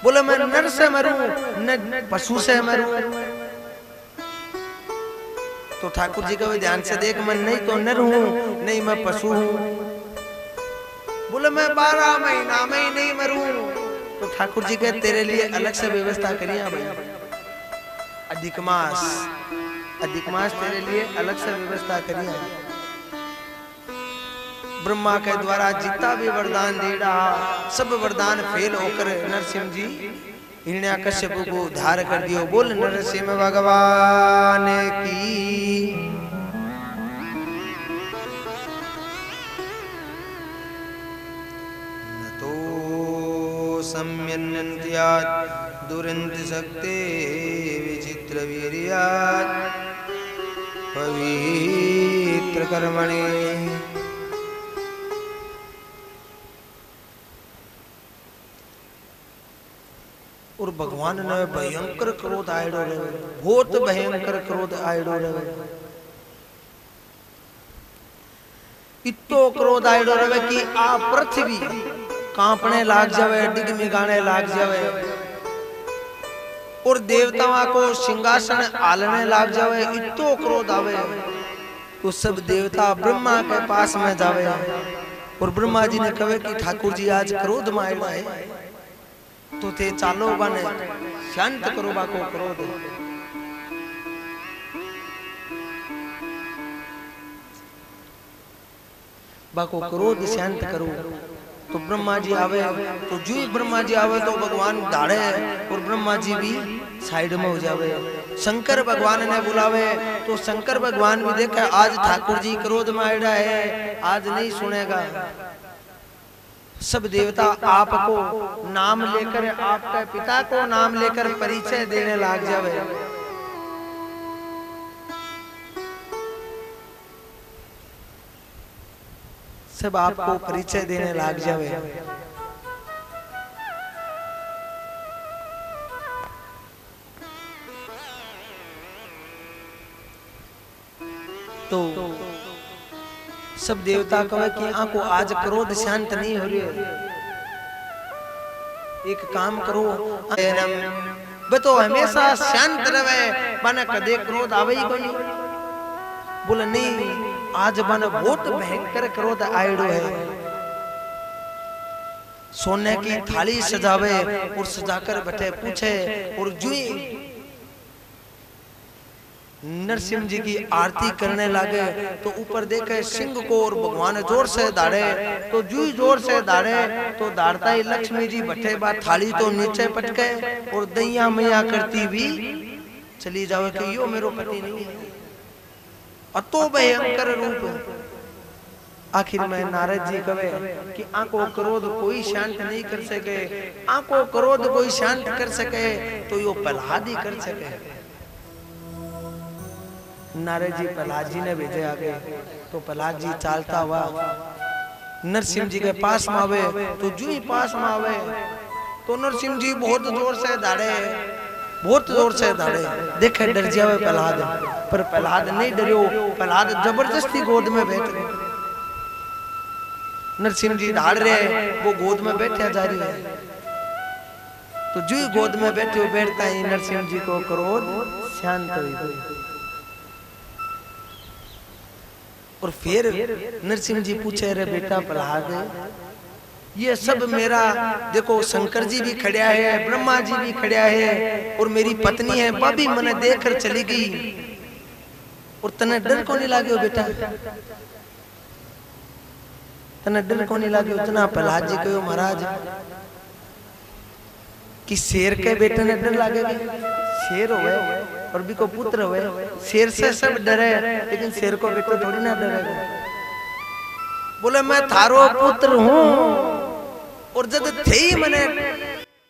Speaker 1: बोले मैं नर से मरूं न पशु से मरूं। तो ठाकुर जी कहे ध्यान से देख मैं नहीं तो नर हूं नहीं मैं पशु हूं। बोले मैं 12 महीना में ही नहीं मरूं। तो ठाकुर जी कहे तेरे लिए अलग से व्यवस्था करिए भाई, अधिक मास तेरे लिए अलग से व्यवस्था करिए। ब्रह्मा के द्वारा जितना भी वरदान दे रहा सब वरदान फेल होकर नरसिंह जी हिरण्याकश्यप को उद्धार कर दियो। बोल नरसिंह भगवान की। न तो सम्यन्त्यात् दुरन्ति शक्ते विचित्र वीर्यात् पवित्र कर्मणे। और भगवान ने भयंकर क्रोध आयडो रहे, बहुत भयंकर क्रोध आयडो रहे। इतो क्रोध आयडो रहे कि आ पृथ्वी कांपने लाग जावे, डिगमिगाने लाग जावे और देवताओं को सिंहासन आलने लाग जावे। इतो क्रोध आवे तो सब देवता ब्रह्मा के पास में जावे और ब्रह्मा जी ने कहे कि ठाकुर जी आज क्रोध में आया है तो ते चालो बने शांत करो बाको क्रोध। बाको क्रोध शांत करो। तो ब्रह्मा जी आवे तो जो ही ब्रह्मा जी आवे तो भगवान दाड़े और ब्रह्मा जी भी साइड में हो जावे। शंकर भगवान ने बुलावे तो शंकर भगवान भी देखे आज ठाकुर जी क्रोध में आया है, आज नहीं सुनेगा। सब देवता आपको नाम लेकर, आपके पिता को नाम लेकर परिचय देने लग जावे। सब आपको परिचय देने लग जावे। तो सब देवता कहे कि आंको आज क्रोध शांत नहीं हो रही है, एक काम करो बतो हमेशा शांत रहे, बना कदे क्रोध आवे ही कोई। बोले नहीं आज बना बहुत भयंकर क्रोध आयडो है। सोने की थाली सजावे और सजाकर बैठे पूछे और जुई नरसिंह जी की आरती करने लगे तो ऊपर देखे सिंह को और भगवान जोर से दाड़े तो जू जोर से दाड़े तो दाड़ता ही लक्ष्मी जी बैठे बाद थाली तो नीचे पटके और दैया मैया करती भी चली जावे कि यो मेरो पति नहीं है। अतो भयंकर रूप। आखिर में नारद जी कहे कि आंको क्रोध कोई शांत नहीं कर सके, आंको क्रोध कोई शांत कर सके तो यो प्रहलाद ही कर सके। नारद जी प्रहलाद जी ने भेजे आगे तो प्रहलाद जी चालता हुआ नरसिंह जी के पास में आवे तो जू ही पास में आवे तो नरसिंह जी बहुत जोर से दाड़े, बहुत जोर से दाड़े। देखे डर जावे प्रहलाद, पर प्रहलाद नहीं डरियो। प्रहलाद जबरदस्ती गोद में बैठ गए। नरसिंह जी धाड़ रहे, वो गोद में बैठा जा रही है। तो जो ही गोद में बैठता ही नरसिंह जी को क्रोध शांत हो गई। और फिर नरसिंह जी पूछे, रे बेटा प्रहलाद, ये सब मेरा देखो, शंकर जी भी खड़िया है, ब्रह्मा जी भी खड़िया है, और मेरी पत्नी है, वह भी मैंने देख कर चली गई, और तने डर को नहीं लागे बेटा? तने डर को नहीं लागे? उतना प्रहलाद जी कहो महाराज कि शेर के बेटे ने डर लागेगा? शेर होवे और भी को पुत्र होवे, शेर से सब डरे, लेकिन शेर को बेटा थोड़ी ना डरेगा। बोले मैं थारो पुत्र हूँ, और जब थे ही मैंने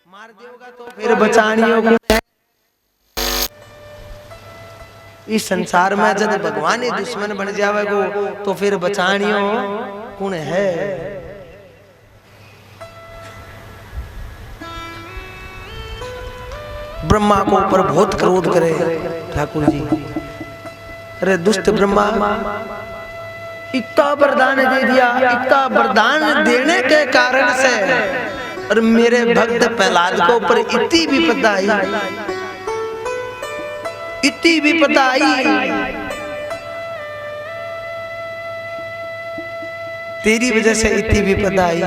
Speaker 1: मार देगा तो फिर बचानियों को इस संसार में जब भगवान ही दुश्मन बन जावेगो तो फिर बचानियों कौन है? ब्रह्मा को ऊपर बहुत क्रोध करे ठाकुर जी। अरे दुष्ट ब्रह्मा, इतना वरदान दे दिया, इतना वरदान देने के कारण से और मेरे भक्त प्रहलाद को ऊपर इतनी विपदा आई, इतनी विपदा आई, तेरी वजह से इतनी विपदा आई।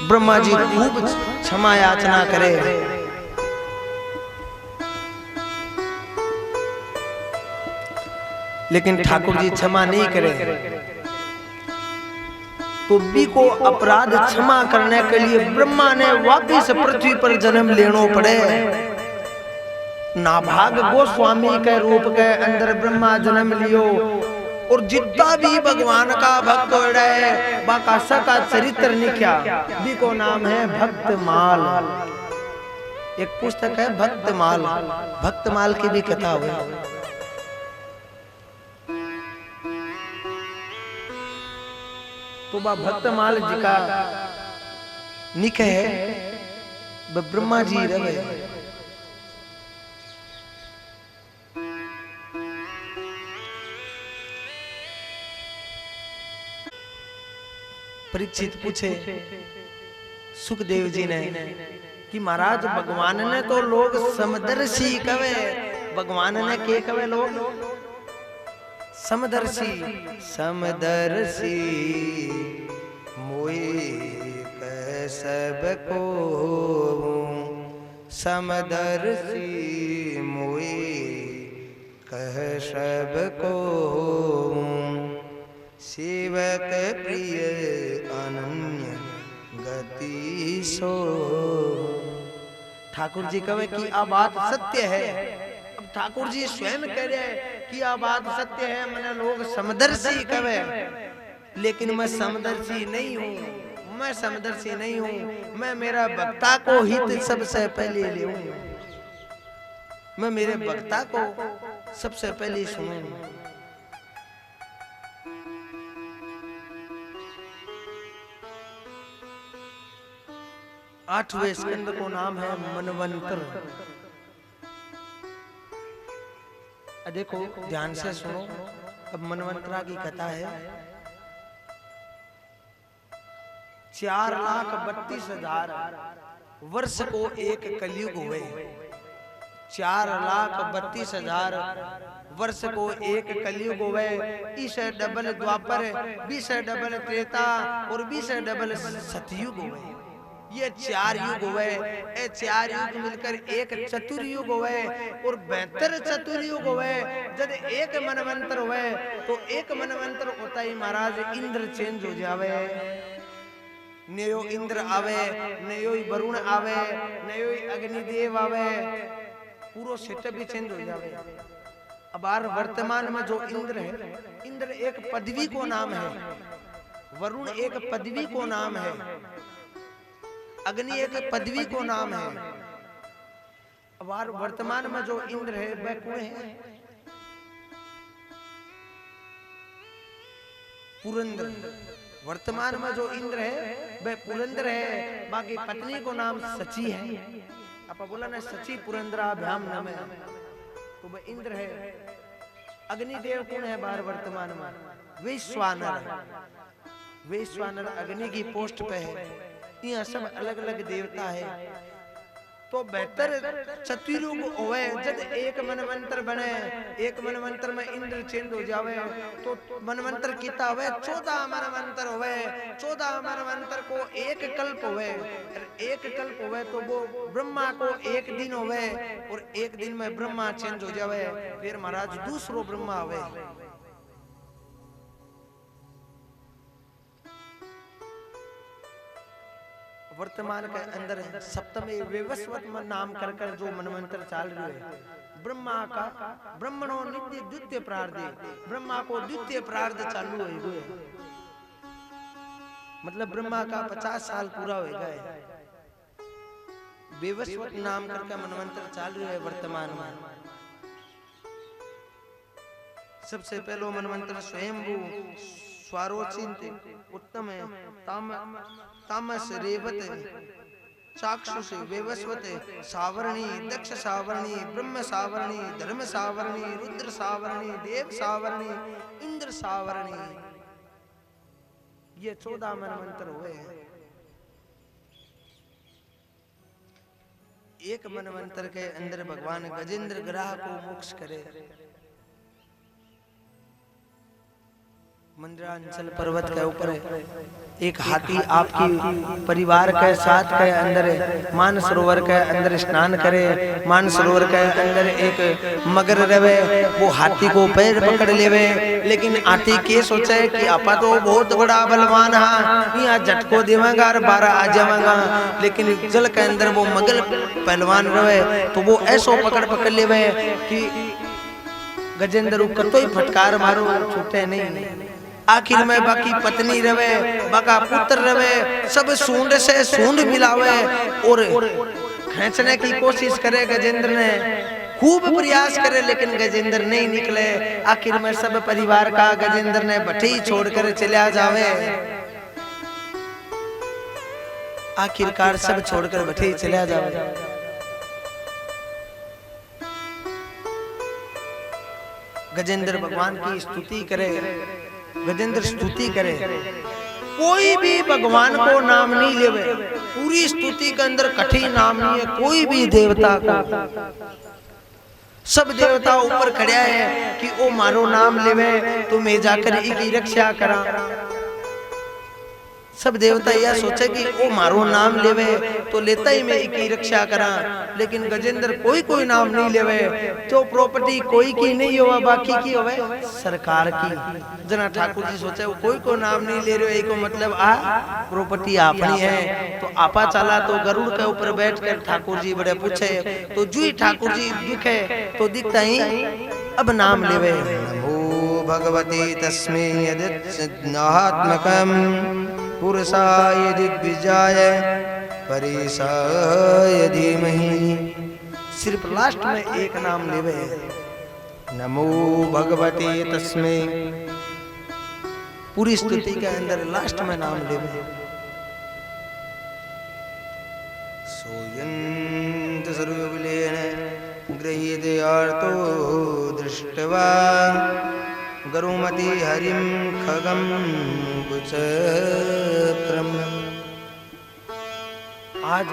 Speaker 1: ब्रह्मा जी खूब क्षमा याचना करे, लेकिन ठाकुर जी क्षमा नहीं करे। तो भी को अपराध क्षमा करने के लिए ब्रह्मा ने वापिस पृथ्वी पर जन्म लेनो पड़े। नाभाग गोस्वामी के रूप के अंदर ब्रह्मा जन्म लियो, और जितना भी भगवान का भक्त हो रहे बाका सका चरित्र निख्या भी को नाम है भक्तमाल। एक पुस्तक है भक्तमाल, भक्तमाल की भी कथा हुई। तो बा भक्तमाल जी का निक है ब्रह्मा जी रवे। परीक्षित पूछे सुखदेव जी ने कि महाराज भगवान ने तो लोग समदर्शी कवे, भगवान ने के कवे लोग समदर्शी। समदर्शी मोए कह सबको, समदर्शी मोए कह सबको, सेवक प्रिय अनन्य गति सो। ठाकुर जी कहे कि आ बात सत्य है। अब ठाकुर जी स्वयं कह रहे कि आ बात सत्य है, मैंने लोग समदर्शी कहे, लेकिन मैं समदर्शी नहीं हूँ, मैं समदर्शी नहीं हूँ। मैं मेरा भक्ता को हित सबसे पहले ले, मैं मेरे भक्ता को सबसे पहले सुनूं। आठवें स्कंद को नाम है मनवंतर। देखो ध्यान से सुनो, अब मनवंतरा की कथा है। 4,32,000 वर्ष को एक कलयुग हुए। 4,32,000 वर्ष को एक कलयुग हुए। इस डबल द्वापर, 20 डबल त्रेता और 20 डबल सतयुग हुए। ये 4 युग हुए। ये 4 युग मिलकर एक चतुर्युग हुए, और 72 चतुर्युग हुए। जब एक मनवंतर हुए तो एक मनवंतर होता ही महाराज इंद्र चेंज हो जावे। नयो इंद्र आवे, नयो वरुण आवे, नयो अग्निदेव आवे, पूरा सेटअप भी चेंज हो जावे। अब वर्तमान में जो इंद्र है, इंद्र एक पदवी को नाम है, वरुण एक पदवी को नाम है, अग्नि एक पदवी को नाम है। अब वर्तमान में जो इंद्र है वह कौन है? पुरंदर। वर्तमान में जो इंद्र है वह पुरंदर है। बाकी पत्नी को नाम सची है। आप बोला ना सची पुरंदराभ्याम नाम है, तो वह इंद्र है। अग्निदेव कौन है बार वर्तमान में? वैश्वानर। वैश्वानर अग्नि की पोस्ट पे है, यहाँ सब अलग अलग देवता है। तो बेहतर चतुर्युग होवे, जब एक मनवंतर बने, एक मनवंतर में इंद्र चेंज हो जावे तो मनवंतर कितना होवे, 14 मनवंतर होवे। 14 मनवंतर को एक कल्प होवे, एक कल्प होवे तो वो ब्रह्मा को एक दिन होवे, और एक दिन में ब्रह्मा चेंज हो जावे, फिर महाराज दूसरो ब्रह्मा होवे। वर्तमान के अंदर सप्तम वैवस्वत नाम कर कर जो मनवंतर चाल रहे है, ब्रह्मा का ब्रह्मणो नित्य द्वितीय प्रार्थ, ब्रह्मा को द्वितीय प्रार्थ चालू है, मतलब ब्रह्मा का 50 साल पूरा हो गए। वैवस्वत नाम करके मनवंतर चाल रहे है वर्तमान में। सबसे पहलो मनवंतर स्वयंभू स्वारोचिंत उत्तम है, तामस रेवत चाक्षुष वैवस्वत सावरणी दक्ष सावरणी ब्रह्म सावरणी धर्म सावरणी रुद्र सावरणी देव सावरणी इंद्र सावरणी, ये 14 मनवंतर हुए हैं। एक मनवंतर के अंदर भगवान गजेंद्र ग्रह को मोक्ष करे। मंदिरांचल पर्वत के ऊपर एक हाथी आपकी परिवार के साथ के अंदर मानसरोवर के अंदर स्नान करे। मानसरोवर के अंदर एक मगर रहे, वो हाथी को पैर पकड़ लेवे, लेकिन हाथी के सोचे कि आपा तो बहुत बड़ा बलवान है, यहाँ झटको देवांगा और 12 आ जावांगा, लेकिन जल के अंदर वो मगर पहलवान रहे तो वो ऐसो पकड़ लेवे कि गजेंद्र कतो ही फटकार मारो छूटे नहीं। आखिर में बाकी पत्नी रवे, बाका पुत्र रवे, सब सूंड से सूंड मिलावे और खींचने की कोशिश करे। गजेंद्र ने खूब प्रयास करे लेकिन गजेंद्र नहीं निकले। आखिर में सब परिवार का गजेंद्र ने भट्टी छोड़कर चला जावे। आखिरकार सब छोड़कर भट्टी चला जावे। गजेंद्र भगवान की स्तुति करे, गजेंद्र स्तुति करे, कोई भी भगवान को नाम नहीं लेवे। पूरी स्तुति के अंदर कठिन नाम नहीं है कोई भी देवता को। सब देवता ऊपर खड़े है कि ओ मारो नाम लेवे तो मैं जाकर इकी रक्षा करा। सब देवता यह सोचे कि ओ मारो नाम लेवे तो लेता ही मैं इकी रक्षा करा, लेकिन गजेंद्र कोई नाम नहीं लेवे। तो प्रॉपर्टी कोई की नहीं होवा, बाकी की होवे सरकार की। जना ठाकुर जी सोचे वो कोई नाम नहीं ले रहे हो, मतलब प्रॉपर्टी अपनी है। तो आपा चला तो गरुड़ के ऊपर बैठ कर ठाकुर जी बड़े पूछे, तो जुई ठाकुर जी दिखे तो दिखता ही अब नाम लेवे। नमो भगवती तस्मै यदित्नात्मकम् पुरुषाय दिग्विजय परिसाय धीमहि। सिर्फ लास्ट में एक नाम लेवे, नमो भगवते तस्मै। पूरी स्तुति के अंदर लास्ट में नाम लेवे। सोयंत सर्वविलेन गृहीते आर्तो दृष्ट्वा गरुमति हरिम खगम कुचक्रम। आज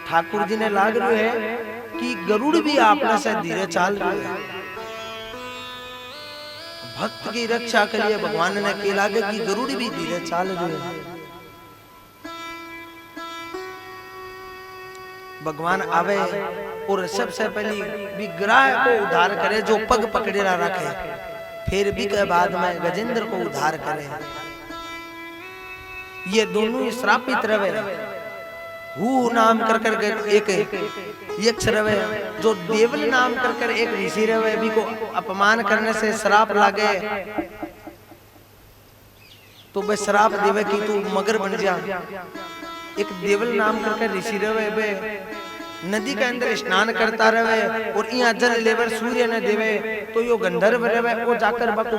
Speaker 1: ठाकुर जी ने लाग रहे है कि गरुड़ भी आपने से धीरे चाल रहे है। भक्त की रक्षा के लिए भगवान ने के लागे कि गरुड़ भी धीरे चाल रहे है। भगवान आवे और सबसे पहले विग्रह को उद्धार करे जो पग पकड़ेला रखे, फिर भी के बाद में गजेंद्र को उद्धार करे। ये दोनों श्रापित रवे। हु नाम कर कर एक यक्ष रवे, जो देवल नाम कर कर एक ऋषि रवे, भी को अपमान करने से श्राप लागे तो वे श्राप देवे कि तू मगर बन जा। एक देवल नाम कर कर ऋषि रवे, वे नदी के अंदर स्नान करता रहे और यहाँ जल लेवर सूर्य न देवे तो यो गंधर्व रहे, वो जाकर बाको